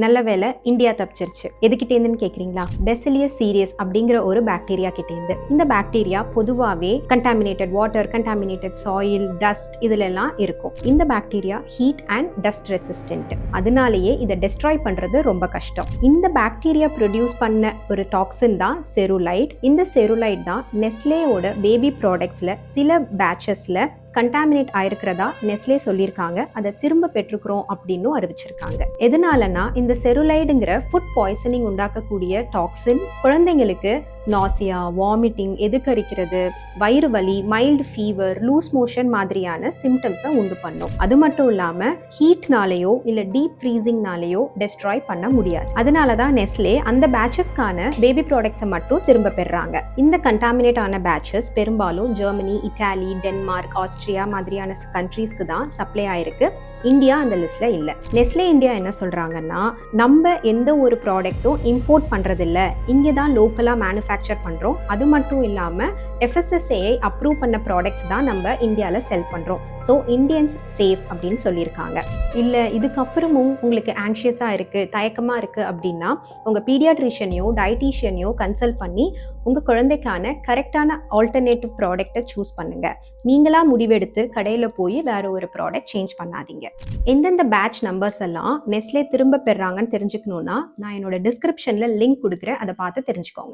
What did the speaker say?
நல்ல வேலை இந்தியா தப்பிச்சிருச்சு. எதுக்கிட்டேருந்துன்னு கேட்குறீங்களா? பெசிலியஸ் சீரியஸ் அப்படிங்கிற ஒரு பாக்டீரியா கிட்டேருந்து. இந்த பாக்டீரியா பொதுவாகவே contaminated water, contaminated soil, dust இதுலெல்லாம் இருக்கும். இந்த bacteria heat and dust resistant. அதனாலேயே இதை டெஸ்ட்ராய் பண்ணுறது ரொம்ப கஷ்டம். இந்த பாக்டீரியா ப்ரொடியூஸ் பண்ண ஒரு டாக்ஸின் தான் செருலைட். இந்த செருலைட் தான் நெஸ்லேயோட பேபி ப்ராடக்ட்ஸில் சில பேட்சஸில் கண்டாமினேட் ஆயிருக்கிறதா நெஸ்லே சொல்லியிருக்காங்க. அதை திரும்ப பெற்றுக்கிறோம் அப்படின்னு அறிவிச்சிருக்காங்க. எதனாலனா இந்த செருலைடுங்கிற ஃபுட் பாய்சனிங் உண்டாக்கக்கூடிய டாக்ஸின் குழந்தைங்களுக்கு நாசியா, வாமிட்டிங், எதுக்கரிக்கிறது, வயிறு வலி, மைல்டு ஃபீவர், லூஸ் மோஷன் மாதிரியான சிம்டம்ஸை உண்டு பண்ணும். அது மட்டும் இல்லாம ஹீட்னாலேயோ இல்ல டீப் ஃப்ரீசிங்னாலேயோ டெஸ்ட்ராய் பண்ண முடியாது. அதனால தான் நெஸ்லே அந்த பேட்சஸ்க்கான பேபி ப்ராடக்ட்ஸை மட்டும் திரும்ப பெறாங்க. இந்த கண்டாமினேட் ஆன பேட்சஸ் பெரும்பாலும் ஜெர்மனி, இட்டாலி, டென்மார்க், ஆஸ்திரியா மாதிரியான கண்ட்ரீஸ்க்கு தான் சப்ளை ஆயிருக்கு. இந்தியா அந்த லிஸ்ட்ல இல்ல. நெஸ்லே இந்தியா என்ன சொல்றாங்கன்னா, நம்ம எந்த ஒரு ப்ராடக்ட்டும் இம்போர்ட் பண்றதில்ல, இங்கே தான் லோக்கலா மேனுஃபேக்சர் பண்றோம். அது மட்டும் இல்லாம FSSAI அப்ரூவ் பண்ண ப்ராடக்ட்ஸ் தான் நம்ம இந்தியாவில் செல் பண்றோம். ஸோ இந்தியன்ஸ் சேஃப் அப்படின்னு சொல்லியிருக்காங்க. இல்லை இதுக்கப்புறமும் உங்களுக்கு ஆங்ஷியஸாக இருக்கு, தயக்கமாக இருக்கு அப்படின்னா உங்க பீடியாட்ரிஷியனையோ டயட்டீஷியனையோ கன்சல்ட் பண்ணி உங்க குழந்தைக்கான கரெக்டான ஆல்டர்னேட்டிவ் ப்ராடக்டை சூஸ் பண்ணுங்க. நீங்களா முடிவெடுத்து கடையில் போய் வேற ஒரு ப்ராடக்ட் சேஞ்ச் பண்ணாதீங்க. எந்தெந்த பேட்ச் நம்பர்ஸ் எல்லாம் நெஸ்லே திரும்ப பெறாங்கன்னு தெரிஞ்சுக்கணும்னா நான் என்னோட டிஸ்கிரிப்ஷன்ல லிங்க் கொடுக்குறேன், அதை பார்த்து தெரிஞ்சுக்கோங்க.